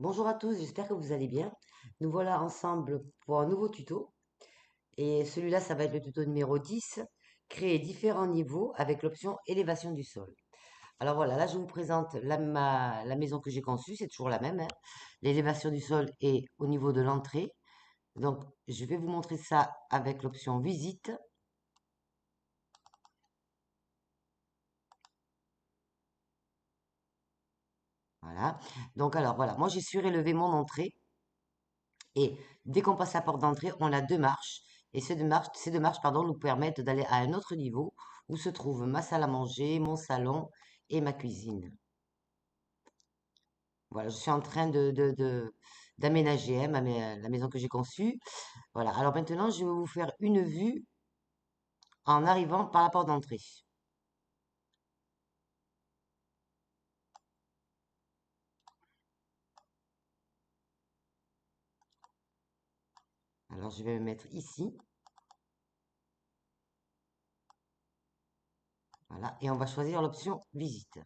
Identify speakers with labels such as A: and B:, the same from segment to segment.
A: Bonjour à tous, j'espère que vous allez bien. Nous voilà ensemble pour un nouveau tuto. Et celui-là, ça va être le tuto numéro 10, créer différents niveaux avec l'option élévation du sol. Alors voilà, là je vous présente la maison que j'ai conçue, c'est toujours la même, hein. L'élévation du sol est au niveau de l'entrée. Donc je vais vous montrer ça avec l'option visite. Voilà. Donc alors voilà, moi j'ai surélevé mon entrée. Et dès qu'on passe la porte d'entrée, on a deux marches. Et ces deux marches, pardon, nous permettent d'aller à un autre niveau où se trouve ma salle à manger, mon salon et ma cuisine. Voilà, je suis en train d'aménager, hein, la maison que j'ai conçue. Voilà, alors maintenant, je vais vous faire une vue en arrivant par la porte d'entrée. Alors, je vais me mettre ici. Voilà, et on va choisir l'option visite.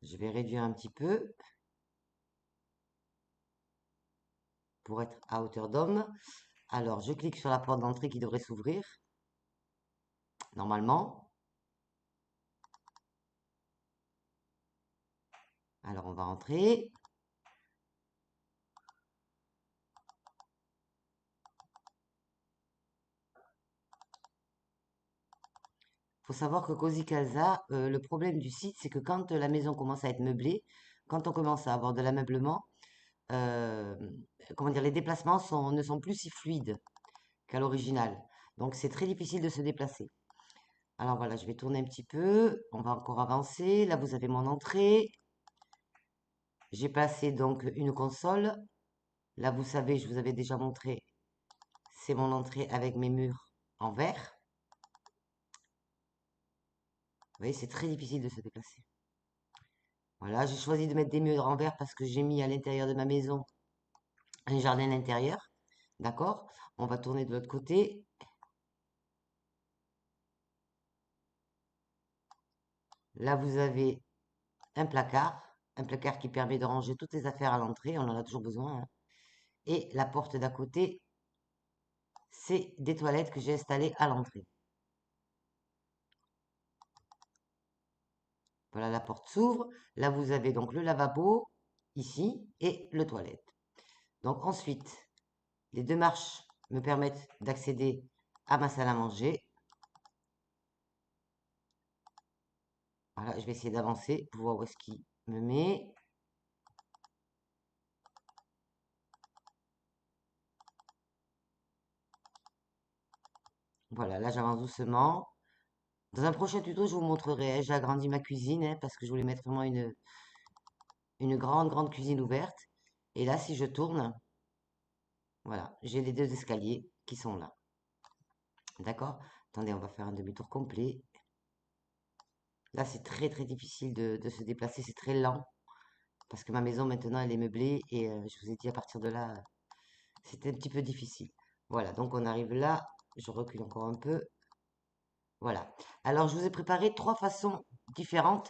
A: Je vais réduire un petit peu pour être à hauteur d'homme. Alors, je clique sur la porte d'entrée qui devrait s'ouvrir, normalement. Alors, on va entrer. Faut savoir que Cozy Casa, le problème du site, c'est que quand la maison commence à être meublée, quand on commence à avoir de l'ameublement, euh, comment dire, les déplacements ne sont plus si fluides qu'à l'original. Donc c'est très difficile de se déplacer. Alors voilà, je vais tourner un petit peu. On va encore avancer. Là, vous avez mon entrée. J'ai placé donc une console. Là, vous savez, je vous avais déjà montré, c'est mon entrée avec mes murs en verre. Vous voyez, c'est très difficile de se déplacer. Voilà, j'ai choisi de mettre des murs en verre parce que j'ai mis à l'intérieur de ma maison un jardin intérieur. D'accord? On va tourner de l'autre côté. Là, vous avez un placard qui permet de ranger toutes les affaires à l'entrée. On en a toujours besoin, hein. Et la porte d'à côté, c'est des toilettes que j'ai installées à l'entrée. Voilà, la porte s'ouvre. Là, vous avez donc le lavabo, ici, et le toilette. Donc ensuite, les deux marches me permettent d'accéder à ma salle à manger. Voilà, je vais essayer d'avancer pour voir où est-ce qu'il me met. Voilà, là j'avance doucement. Dans un prochain tuto, je vous montrerai, hein, j'ai agrandi ma cuisine, hein, parce que je voulais mettre vraiment une grande, grande cuisine ouverte. Et là, si je tourne, voilà, j'ai les deux escaliers qui sont là. D'accord? Attendez, on va faire un demi-tour complet. Là, c'est très, très difficile de se déplacer, c'est très lent. Parce que ma maison, maintenant, elle est meublée. Et je vous ai dit, à partir de là, c'était un petit peu difficile. Voilà, donc on arrive là. Je recule encore un peu. Voilà. Alors, je vous ai préparé trois façons différentes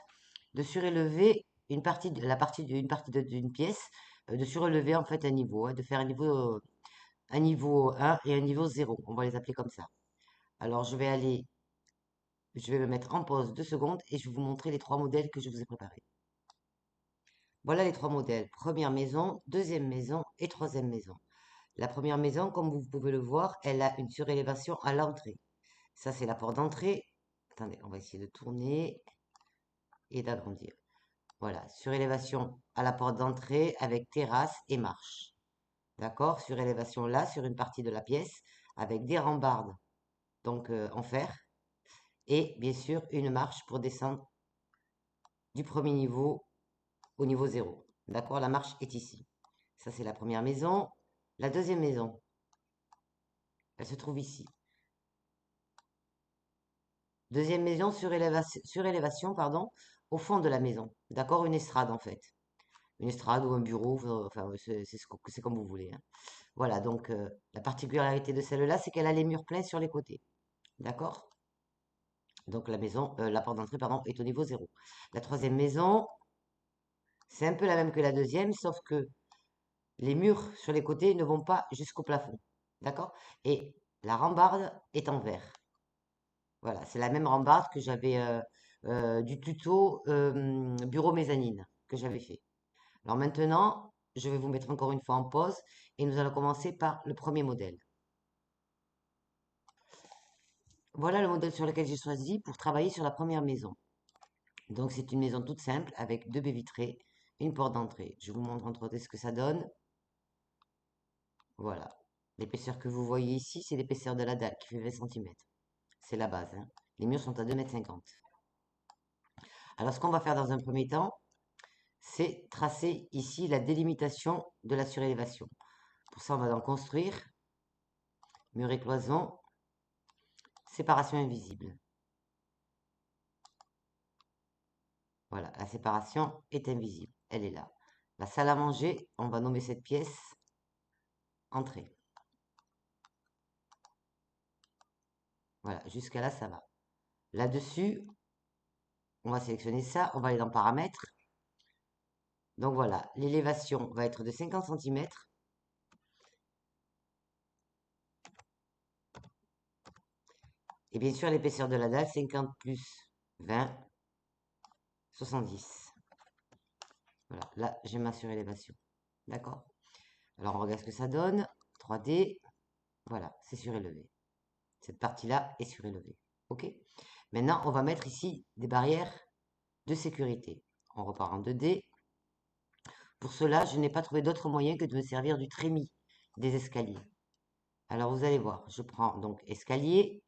A: de surélever une partie d'une pièce, de surélever en fait un niveau, hein, de faire un niveau 1 et un niveau 0. On va les appeler comme ça. Alors, je vais me mettre en pause 2 secondes et je vais vous montrer les trois modèles que je vous ai préparés. Voilà les trois modèles. Première maison, deuxième maison et troisième maison. La première maison, comme vous pouvez le voir, elle a une surélévation à l'entrée. Ça, c'est la porte d'entrée. Attendez, on va essayer de tourner et d'agrandir. Voilà, surélévation à la porte d'entrée avec terrasse et marche. D'accord? Surélévation là, sur une partie de la pièce, avec des rambardes, donc en fer, et bien sûr une marche pour descendre du premier niveau au niveau 0. D'accord? La marche est ici. Ça, c'est la première maison. La deuxième maison, elle se trouve ici. Deuxième maison, surélévation, pardon, au fond de la maison. D'accord? Une estrade, en fait. Une estrade ou un bureau, enfin, c'est comme vous voulez, hein. Voilà, donc la particularité de celle-là, c'est qu'elle a les murs pleins sur les côtés. D'accord? Donc la maison, la porte d'entrée, pardon, est au niveau 0. La troisième maison, c'est un peu la même que la deuxième, sauf que les murs sur les côtés ne vont pas jusqu'au plafond. D'accord? Et la rambarde est en verre. Voilà, c'est la même rambarde que j'avais du tuto bureau mezzanine que j'avais fait. Alors maintenant, je vais vous mettre encore une fois en pause et nous allons commencer par le premier modèle. Voilà le modèle sur lequel j'ai choisi pour travailler sur la première maison. Donc c'est une maison toute simple avec deux baies vitrées, une porte d'entrée. Je vous montre entre autres ce que ça donne. Voilà. L'épaisseur que vous voyez ici, c'est l'épaisseur de la dalle qui fait 20 centimètres. C'est la base, hein. Les murs sont à 2,50 m. Alors ce qu'on va faire dans un premier temps, c'est tracer ici la délimitation de la surélévation. Pour ça, on va donc construire mur et cloison, séparation invisible. Voilà, la séparation est invisible, elle est là. La salle à manger, on va nommer cette pièce entrée. Voilà, jusqu'à là, ça va. Là-dessus, on va sélectionner ça, on va aller dans paramètres. Donc voilà, l'élévation va être de 50 centimètres. Et bien sûr, l'épaisseur de la dalle, 50 plus 20, 70. Voilà, là, j'ai ma surélévation. D'accord? Alors, on regarde ce que ça donne. 3D, voilà, c'est surélevé. Cette partie-là est surélevée. OK? Maintenant, on va mettre ici des barrières de sécurité. On repart en 2D. Pour cela, je n'ai pas trouvé d'autre moyen que de me servir du trémie des escaliers. Alors, vous allez voir, je prends donc escalier.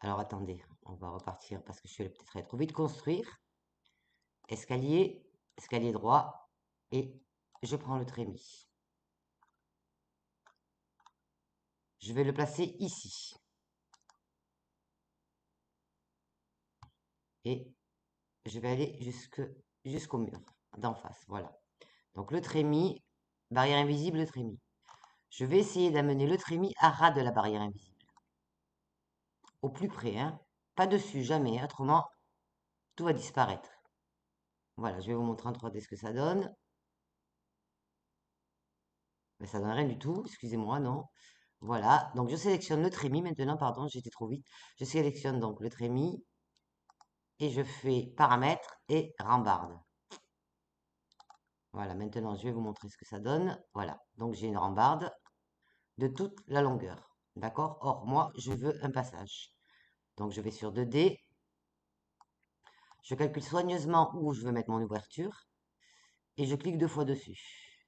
A: Alors, attendez, on va repartir parce que je suis allé peut-être aller trop vite. Construire, escalier, escalier droit, et je prends le trémie. Je vais le placer ici. Et je vais aller jusqu'au mur d'en face. Voilà. Donc le trémie, barrière invisible, le trémie. Je vais essayer d'amener le trémie à ras de la barrière invisible. Au plus près, hein. Pas dessus, jamais, hein. Autrement, tout va disparaître. Voilà, je vais vous montrer en 3D ce que ça donne. Mais ça donne rien du tout, excusez-moi, non. Voilà, donc je sélectionne le trémie maintenant, pardon, j'étais trop vite. Je sélectionne donc le trémie et je fais paramètres et rambarde. Voilà, maintenant je vais vous montrer ce que ça donne. Voilà, donc j'ai une rambarde de toute la longueur. D'accord? Or, moi, je veux un passage. Donc je vais sur 2D. Je calcule soigneusement où je veux mettre mon ouverture. Et je clique 2 fois dessus.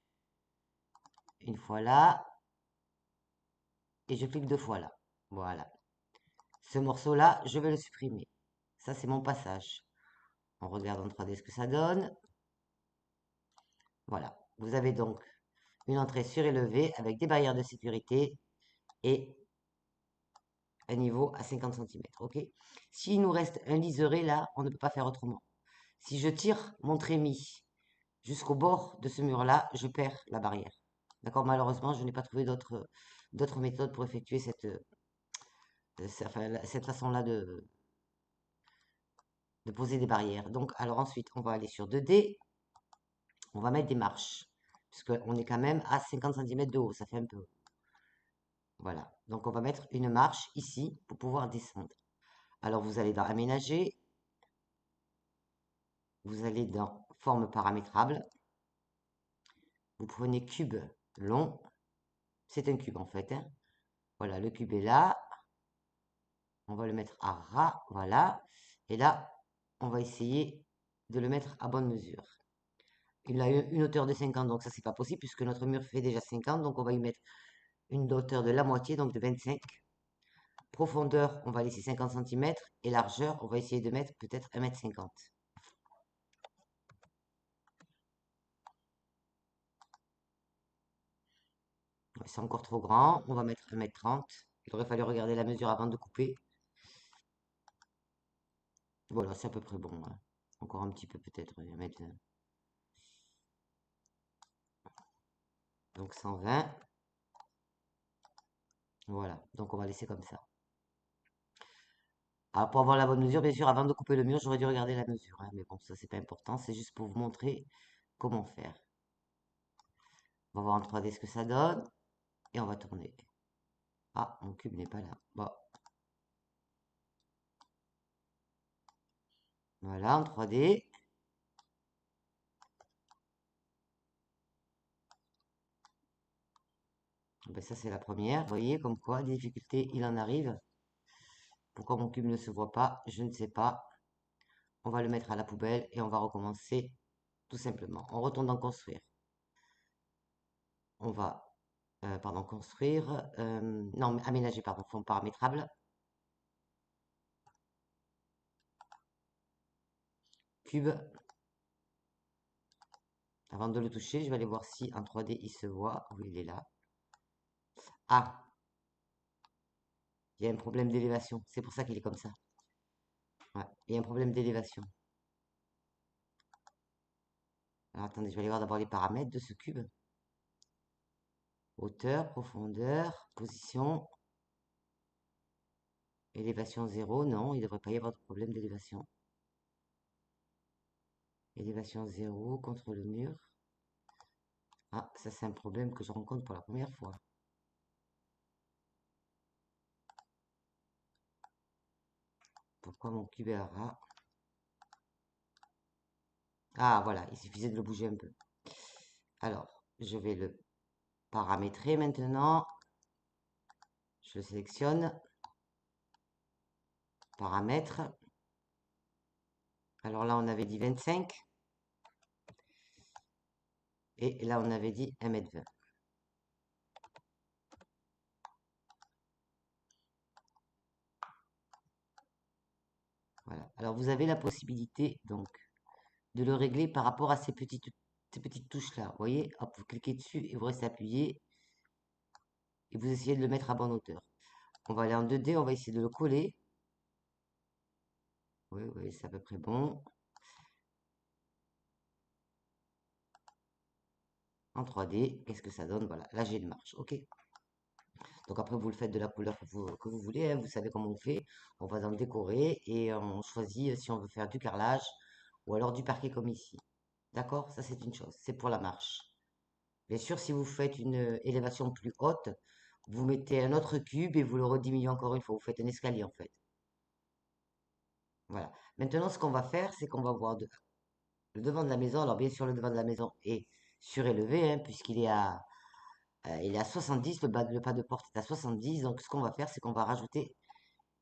A: Une fois là. Et je clique 2 fois là. Voilà. Ce morceau-là, je vais le supprimer. Ça, c'est mon passage. On regarde en 3D ce que ça donne. Voilà. Vous avez donc une entrée surélevée avec des barrières de sécurité et un niveau à 50 centimètres. OK? S'il nous reste un liseré là, on ne peut pas faire autrement. Si je tire mon trémie jusqu'au bord de ce mur-là, je perds la barrière. D'accord? Malheureusement, je n'ai pas trouvé d'autres méthodes pour effectuer cette façon-là de poser des barrières. Donc, alors ensuite, on va aller sur 2D. On va mettre des marches. Puisqu'on est quand même à 50 centimètres de haut. Ça fait un peu. Voilà. Donc, on va mettre une marche ici pour pouvoir descendre. Alors, vous allez dans Aménager. Vous allez dans Forme paramétrable. Vous prenez cube long. C'est un cube en fait, hein. Voilà, le cube est là. On va le mettre à ras, voilà. Et là, on va essayer de le mettre à bonne mesure. Il a une hauteur de 50, donc ça, c'est pas possible puisque notre mur fait déjà 50. Donc, on va y mettre une hauteur de la moitié, donc de 25. Profondeur, on va laisser 50 centimètres. Et largeur, on va essayer de mettre peut-être 1,50 m. C'est encore trop grand. On va mettre 1,30 m. Il aurait fallu regarder la mesure avant de couper. Voilà, c'est à peu près bon, hein. Encore un petit peu peut-être, 1,20 m. Donc 120. Voilà, donc on va laisser comme ça. Alors, pour avoir la bonne mesure, bien sûr, avant de couper le mur, j'aurais dû regarder la mesure, hein, mais bon, ça, c'est pas important, c'est juste pour vous montrer comment faire. On va voir en 3D ce que ça donne, et on va tourner. Ah, mon cube n'est pas là. Bon, voilà, en 3D. Ben, ça, c'est la première. Vous voyez, comme quoi, des difficultés, il en arrive. Pourquoi mon cube ne se voit pas, je ne sais pas. On va le mettre à la poubelle et on va recommencer tout simplement. On retourne dans construire. On va, pardon, construire, non, aménager, pardon, fond paramétrable. Cube. Avant de le toucher, je vais aller voir si en 3D il se voit. Oui, il est là. Ah, il y a un problème d'élévation. C'est pour ça qu'il est comme ça. Ouais, il y a un problème d'élévation. Alors attendez, je vais aller voir d'abord les paramètres de ce cube. Hauteur, profondeur, position, élévation 0. Non, il ne devrait pas y avoir de problème d'élévation. Élévation 0 contre le mur. Ah, ça c'est un problème que je rencontre pour la première fois. Pourquoi mon cube est ras? Ah, voilà, il suffisait de le bouger un peu. Alors, je vais le paramétrer maintenant. Je le sélectionne. Paramètres. Alors là, on avait dit 25. Et là, on avait dit 1,20 m. Voilà. Alors, vous avez la possibilité, donc, de le régler par rapport à ces petites touches-là. Vous voyez, hop, vous cliquez dessus et vous restez appuyé. Et vous essayez de le mettre à bonne hauteur. On va aller en 2D, on va essayer de le coller. Oui, oui, c'est à peu près bon. En 3D, qu'est-ce que ça donne? Voilà, là j'ai une marche, ok. Donc après, vous le faites de la couleur que vous voulez, hein, vous savez comment on fait. On va dans le décorer et on choisit si on veut faire du carrelage ou alors du parquet comme ici. D'accord? Ça, c'est une chose. C'est pour la marche. Bien sûr, si vous faites une élévation plus haute, vous mettez un autre cube et vous le rediminuez encore une fois. Vous faites un escalier en fait. Voilà. Maintenant, ce qu'on va faire, c'est qu'on va voir le devant de la maison. Alors, bien sûr, le devant de la maison est surélevé, hein, puisqu'il est à 70. Le pas de porte est à 70. Donc, ce qu'on va faire, c'est qu'on va rajouter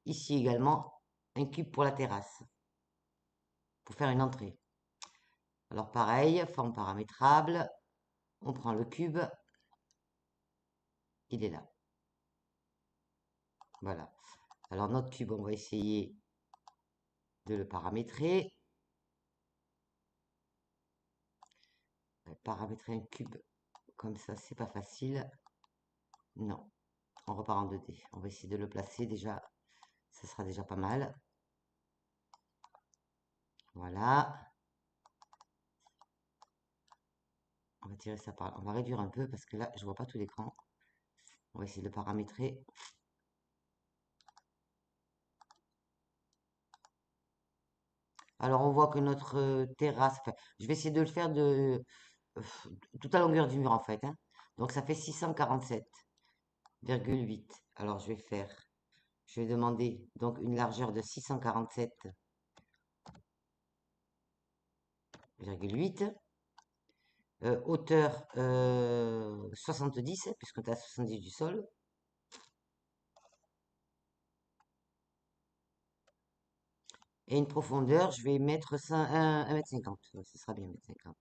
A: ici également un cube pour la terrasse, pour faire une entrée. Alors, pareil, forme paramétrable. On prend le cube. Il est là. Voilà. Alors, notre cube, on va essayer de le paramétrer. Paramétrer un cube comme ça, c'est pas facile. Non, on repart en 2D. On va essayer de le placer déjà. Ça sera déjà pas mal. Voilà. On va tirer ça par là. On va réduire un peu parce que là, je vois pas tout l'écran. On va essayer de le paramétrer. Alors, on voit que notre terrasse, enfin, je vais essayer de le faire de toute la longueur du mur en fait, hein. Donc, ça fait 647,8. Alors, je vais demander donc une largeur de 647,8. Hauteur 70, puisqu'on est à 70 du sol. Et une profondeur, je vais mettre 1,50 m. Ce sera bien 1,50 m.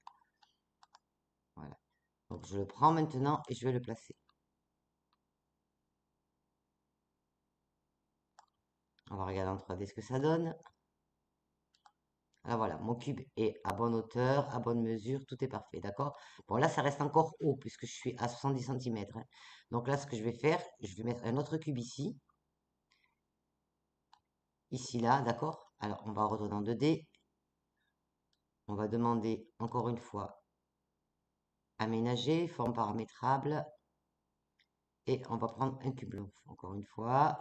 A: Voilà. Donc je le prends maintenant et je vais le placer. On va regarder en 3D ce que ça donne. Alors voilà, mon cube est à bonne hauteur, à bonne mesure, tout est parfait, d'accord? Bon, là, ça reste encore haut puisque je suis à 70 cm. Donc là, ce que je vais faire, je vais mettre un autre cube ici. Ici, là, d'accord? Alors, on va retourner en 2D. On va demander encore une fois aménager, forme paramétrable. Et on va prendre un cube blanc, encore une fois.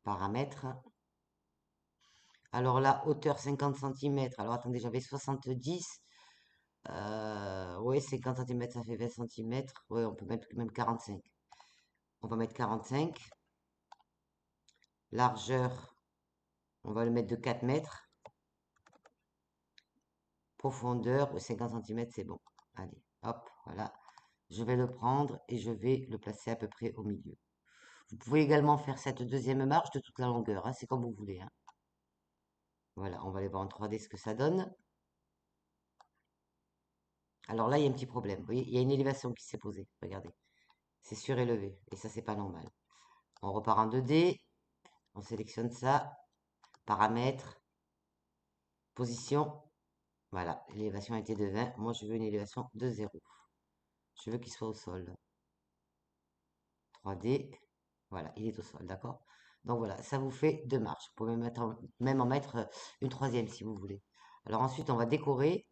A: paramètres. Alors là, hauteur 50 centimètres. Alors attendez, j'avais 70. Oui, 50 centimètres, ça fait 20 centimètres. Oui, on peut mettre même 45. On va mettre 45. Largeur, on va le mettre de 4 mètres. Profondeur, 50 centimètres, c'est bon. Allez, hop, voilà. Je vais le prendre et je vais le placer à peu près au milieu. Vous pouvez également faire cette deuxième marche de toute la longueur, hein, c'est comme vous voulez, hein. Voilà, on va aller voir en 3D ce que ça donne. Alors là, il y a un petit problème. Vous voyez, il y a une élévation qui s'est posée. Regardez, c'est surélevé et ça, c'est pas normal. On repart en 2D, on sélectionne ça, paramètres, position. Voilà, l'élévation a été de 20. Moi, je veux une élévation de 0. Je veux qu'il soit au sol. 3D, voilà, il est au sol, d'accord? Donc voilà, ça vous fait deux marches. Vous pouvez même en mettre une troisième si vous voulez. Alors ensuite, on va décorer.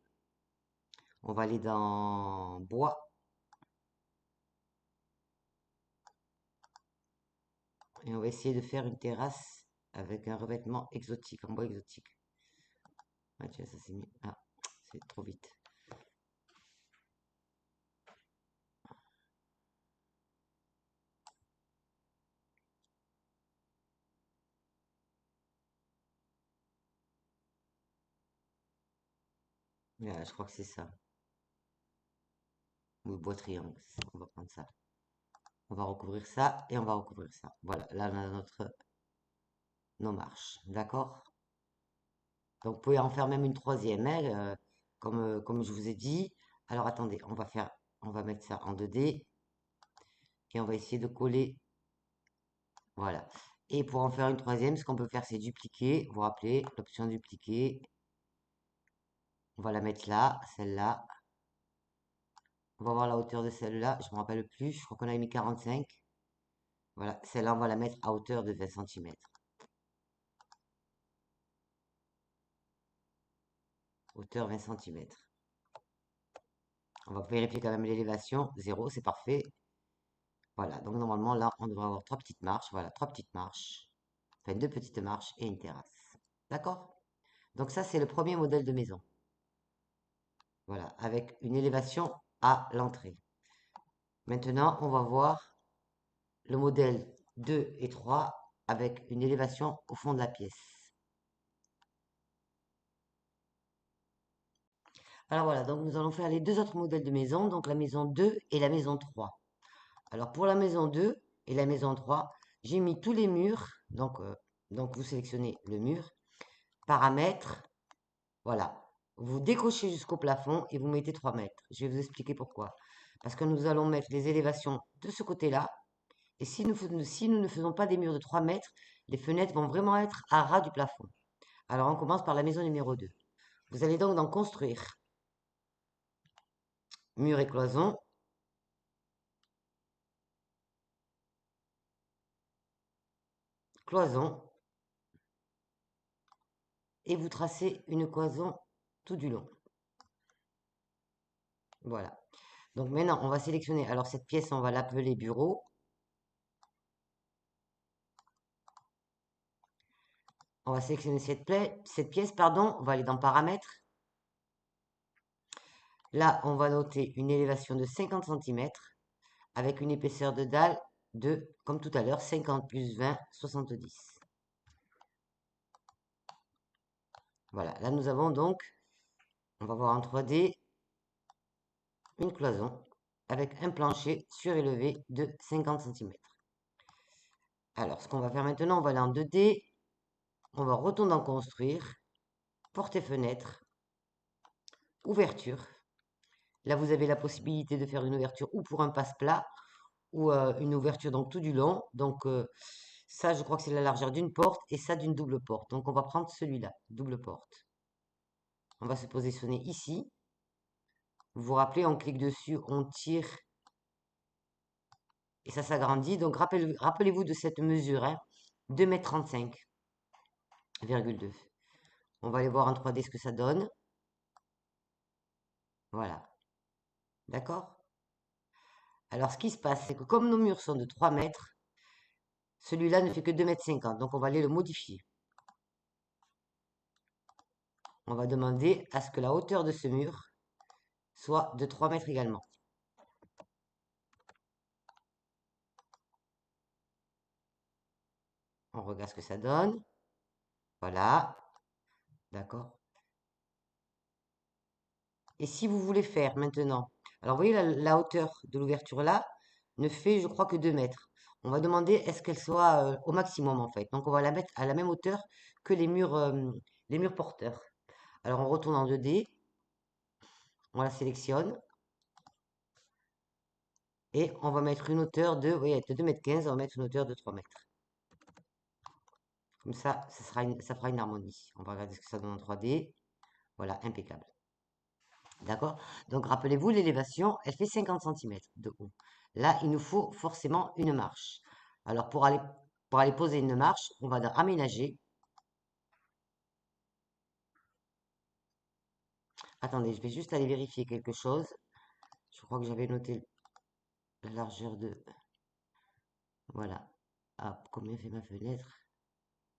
A: On va aller dans bois. Et on va essayer de faire une terrasse avec un revêtement exotique, en bois exotique. Ah tiens, ça c'est mis. Ah, c'est trop vite. Voilà, je crois que c'est ça. Oui, bois triangle, c'est ça. On va prendre ça. On va recouvrir ça et on va recouvrir ça. Voilà, là on a nos marches. D'accord? Donc vous pouvez en faire même une troisième, hein, comme je vous ai dit. Alors attendez, on va mettre ça en 2D et on va essayer de coller. Voilà. Et pour en faire une troisième, ce qu'on peut faire, c'est dupliquer. Vous vous rappelez, l'option dupliquer. On va la mettre là, celle-là. On va voir la hauteur de celle-là. Je ne me rappelle plus. Je crois qu'on a mis 45. Voilà, celle-là, on va la mettre à hauteur de 20 centimètres. Hauteur 20 centimètres. On va vérifier quand même l'élévation. 0, c'est parfait. Voilà, donc normalement, là, on devrait avoir trois petites marches. Voilà, trois petites marches. Enfin, deux petites marches et une terrasse. D'accord? Donc ça, c'est le premier modèle de maison. Voilà, avec une élévation à l'entrée. Maintenant, on va voir le modèle 2 et 3 avec une élévation au fond de la pièce. Alors voilà, donc nous allons faire les deux autres modèles de maison, donc la maison 2 et la maison 3. Alors pour la maison 2 et la maison 3, j'ai mis tous les murs, donc vous sélectionnez le mur, paramètres, voilà. Vous décrochez jusqu'au plafond et vous mettez 3 mètres. Je vais vous expliquer pourquoi. Parce que nous allons mettre les élévations de ce côté-là. Et si nous ne faisons pas des murs de 3 mètres, les fenêtres vont vraiment être à ras du plafond. Alors on commence par la maison numéro 2. Vous allez donc en construire mur et cloison. Cloison. Et vous tracez une cloison tout du long. Voilà. Donc maintenant, on va sélectionner. Alors cette pièce, on va l'appeler bureau. On va sélectionner cette pièce, pardon. On va aller dans paramètres. Là, on va noter une élévation de 50 centimètres avec une épaisseur de dalle de, comme tout à l'heure, 50 plus 20, 70. Voilà, là nous avons donc, on va voir en 3D, une cloison avec un plancher surélevé de 50 centimètres. Alors, ce qu'on va faire maintenant, on va aller en 2D, on va retourner en construire, porte et fenêtre, ouverture. Là, vous avez la possibilité de faire une ouverture ou pour un passe-plat ou une ouverture donc tout du long. Donc ça, je crois que c'est la largeur d'une porte et ça d'une double porte. Donc on va prendre celui-là, double porte. On va se positionner ici. Vous vous rappelez, on clique dessus, on tire et ça s'agrandit. Donc rappelez-vous de cette mesure, hein, 2,35 m. On va aller voir en 3D ce que ça donne. Voilà. D'accord? Alors ce qui se passe, c'est que comme nos murs sont de 3 mètres, Celui-là ne fait que 2,50 m, donc on va aller le modifier. On va demander à ce que la hauteur de ce mur soit de 3 mètres également. On regarde ce que ça donne. Voilà, d'accord. Et si vous voulez faire maintenant, alors vous voyez la hauteur de l'ouverture là ne fait, je crois, que 2 mètres. On va demander est-ce qu'elle soit au maximum en fait. Donc on va la mettre à la même hauteur que les murs porteurs. Alors on retourne en 2D, on la sélectionne et on va mettre une hauteur de, vous voyez, de 2,15 m, on va mettre une hauteur de 3 mètres. Comme ça fera une harmonie. On va regarder ce que ça donne en 3D. Voilà, impeccable. D'accord? Donc rappelez-vous, l'élévation, elle fait 50 cm de haut. Là, il nous faut forcément une marche. Alors pour aller poser une marche, on va dans aménager. Attendez, je vais juste aller vérifier quelque chose. Je crois que j'avais noté la largeur de... Voilà. Ah, combien fait ma fenêtre?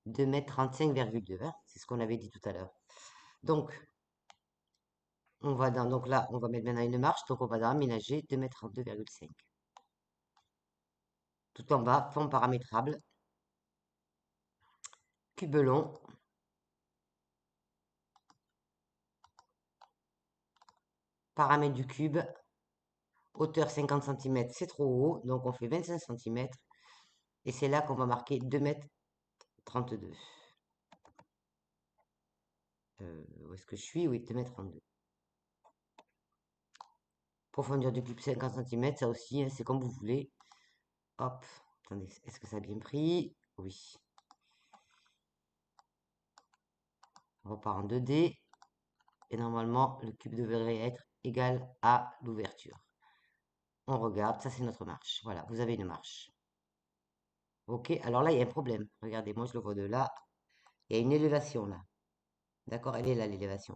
A: 2,35 m, hein, c'est ce qu'on avait dit tout à l'heure. Donc, donc là, on va mettre maintenant une marche. Donc, on va dans aménager 2,32,5 m. Tout en bas, fond paramétrable. Cube long. Paramètre du cube. Hauteur 50 cm, c'est trop haut. Donc, on fait 25 cm. Et c'est là qu'on va marquer 2,32 m. Où est-ce que je suis? Oui, 2,32 m. Profondeur du cube 50 cm, ça aussi, hein, c'est comme vous voulez. Hop, attendez, est-ce que ça a bien pris? Oui. On repart en 2D. Et normalement, le cube devrait être égal à l'ouverture. On regarde, ça c'est notre marche. Voilà, vous avez une marche. Ok, alors là, il y a un problème. Regardez, moi je le vois de là. Il y a une élévation là. D'accord, elle est là l'élévation.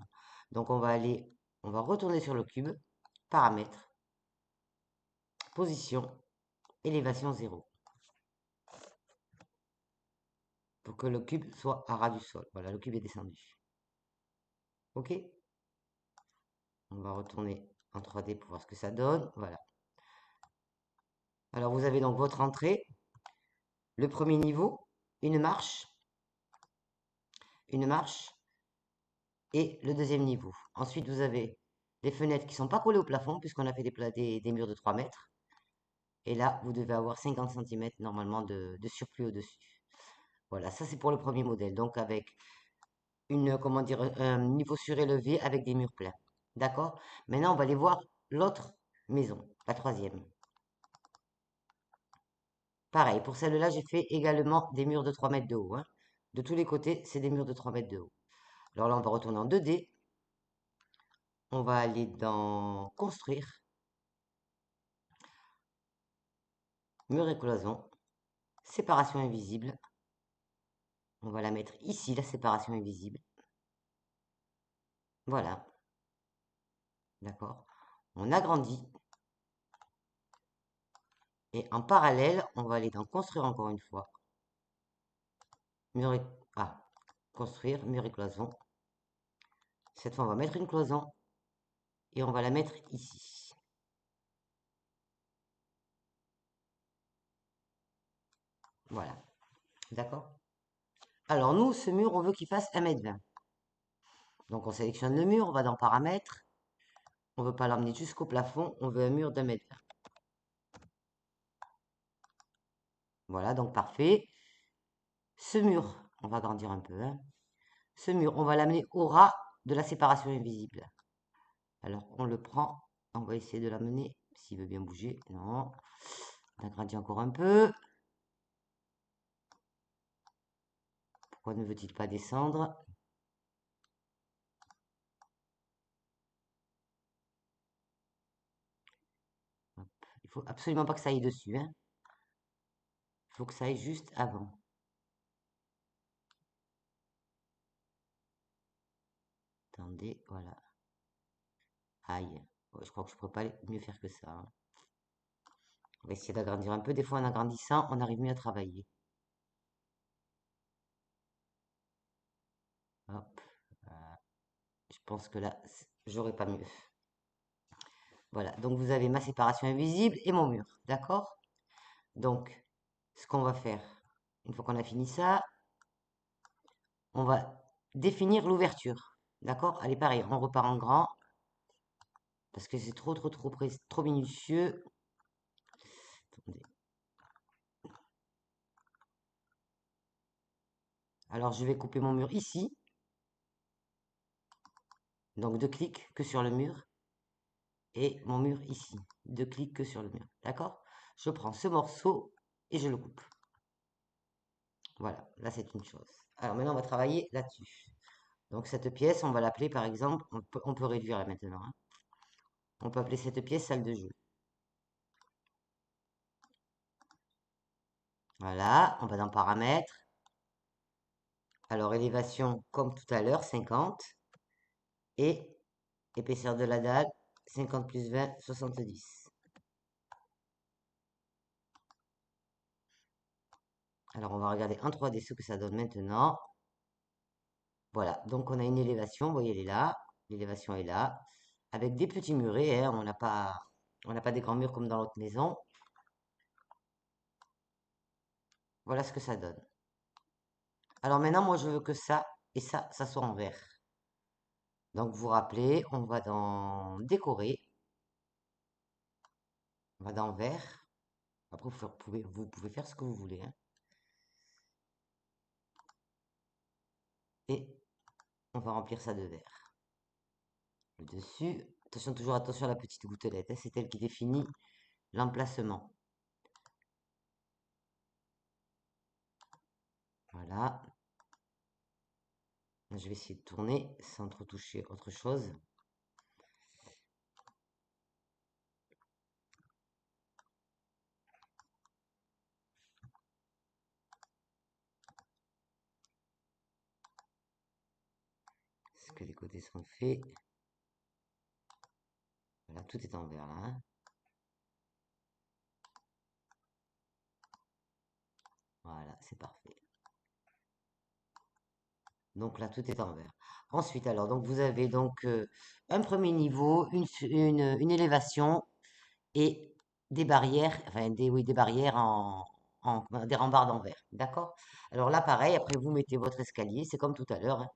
A: Donc on va retourner sur le cube, paramètres, position, élévation 0. Pour que le cube soit à ras du sol. Voilà, le cube est descendu. Ok? On va retourner en 3D pour voir ce que ça donne. Voilà. Alors vous avez donc votre entrée, le premier niveau, une marche, et le deuxième niveau. Ensuite, vous avez les fenêtres qui ne sont pas collées au plafond, puisqu'on a fait des murs de 3 mètres. Et là, vous devez avoir 50 cm normalement de surplus au-dessus. Voilà, ça c'est pour le premier modèle. Donc avec comment dire, un niveau surélevé avec des murs pleins. D'accord? Maintenant, on va aller voir l'autre maison, la troisième. Pareil, pour celle-là, j'ai fait également des murs de 3 mètres de haut, hein. De tous les côtés, c'est des murs de 3 mètres de haut. Alors là, on va retourner en 2D. On va aller dans construire, mur et cloison, séparation invisible. On va la mettre ici, la séparation invisible. Voilà. D'accord. On agrandit. Et en parallèle, on va aller dans construire encore une fois. Mur et... Ah, construire, mur et cloison. Cette fois, on va mettre une cloison. Et on va la mettre ici. Voilà. D'accord? Alors nous, ce mur, on veut qu'il fasse 1,20 m. Donc on sélectionne le mur, on va dans paramètres. On ne veut pas l'emmener jusqu'au plafond, on veut un mur d'1,20 m. Voilà, donc parfait. Ce mur, on va agrandir un peu, hein. Ce mur, on va l'amener au ras de la séparation invisible. Alors on le prend, on va essayer de l'amener, s'il veut bien bouger. Non, on agrandit encore un peu. Pourquoi ne veut-il pas descendre? Hop. Il faut absolument pas que ça aille dessus, hein. Il faut que ça aille juste avant. Attendez, voilà. Aïe. Ouais, je crois que je ne pourrais pas mieux faire que ça, hein. On va essayer d'agrandir un peu. Des fois, en agrandissant, on arrive mieux à travailler. Hop, voilà. Je pense que là, j'aurais pas mieux. Voilà, donc vous avez ma séparation invisible et mon mur, d'accord? Donc, ce qu'on va faire, une fois qu'on a fini ça, on va définir l'ouverture, d'accord? Allez, pareil, on repart en grand, parce que c'est trop minutieux. Attendez. Alors, je vais couper mon mur ici, donc 2 clics que sur le mur, et mon mur ici, 2 clics que sur le mur, d'accord? Je prends ce morceau et je le coupe. Voilà, là c'est une chose. Alors maintenant, on va travailler là-dessus. Donc cette pièce, on va l'appeler par exemple, on peut réduire là maintenant, hein. On peut appeler cette pièce salle de jeu. Voilà, on va dans paramètres. Alors élévation, comme tout à l'heure, 50. Et épaisseur de la dalle, 50 plus 20, 70. Alors on va regarder en 3D ce que ça donne maintenant. Voilà, donc on a une élévation, vous voyez, elle est là. L'élévation est là. Avec des petits murets, hein, on n'a pas des grands murs comme dans l'autre maison. Voilà ce que ça donne. Alors maintenant, moi, je veux que ça et ça soit en vert. Donc, vous vous rappelez, on va dans décorer. On va dans vert. Après, vous pouvez faire ce que vous voulez, hein. Et on va remplir ça de vert. Le dessus. Attention, toujours attention à la petite gouttelette, hein, c'est elle qui définit l'emplacement. Voilà. Je vais essayer de tourner sans trop toucher autre chose. Est-ce que les côtés sont faits? Voilà, tout est en vert là, hein. Voilà, c'est parfait. Donc là, tout est en vert. Ensuite, alors, donc vous avez donc un premier niveau, une élévation et des barrières, enfin oui, des barrières des rambardes en verre. D'accord? Alors là, pareil, après vous mettez votre escalier, c'est comme tout à l'heure, hein.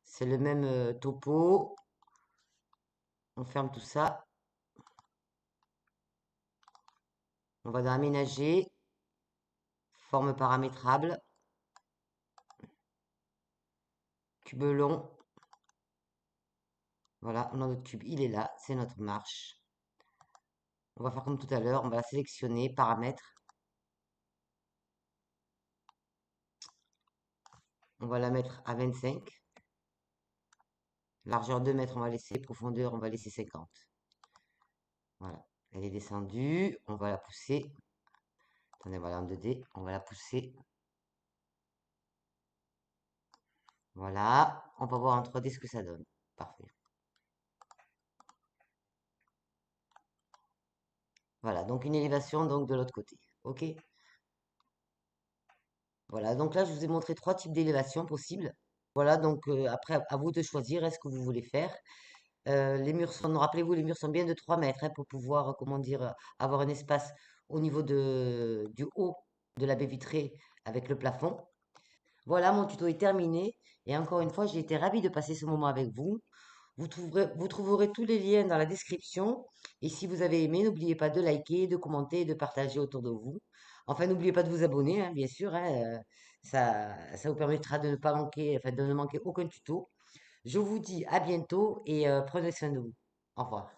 A: C'est le même topo. On ferme tout ça. On va dans aménager, forme paramétrable, cube long. Voilà, on a notre cube, il est là, c'est notre marche. On va faire comme tout à l'heure, on va la sélectionner, paramètres. On va la mettre à 25. Largeur 2 mètres, on va laisser. Profondeur, on va laisser 50. Voilà. Elle est descendue. On va la pousser. Attendez, voilà en 2D. On va la pousser. Voilà. On va voir en 3D ce que ça donne. Parfait. Voilà. Donc une élévation donc de l'autre côté. OK? Voilà. Donc là, je vous ai montré 3 types d'élévation possibles. Voilà. Donc après, à vous de choisir. Est-ce que vous voulez faire? Les murs sont, rappelez-vous, les murs sont bien de 3 mètres, hein, pour pouvoir, comment dire, avoir un espace au niveau du haut de la baie vitrée avec le plafond. Voilà, mon tuto est terminé. Et encore une fois, j'ai été ravie de passer ce moment avec vous. Vous trouverez tous les liens dans la description. Et si vous avez aimé, n'oubliez pas de liker, de commenter et de partager autour de vous. Enfin, n'oubliez pas de vous abonner, hein, bien sûr, hein, ça vous permettra de ne pas manquer, enfin, de ne manquer aucun tuto. Je vous dis à bientôt et prenez soin de vous. Au revoir.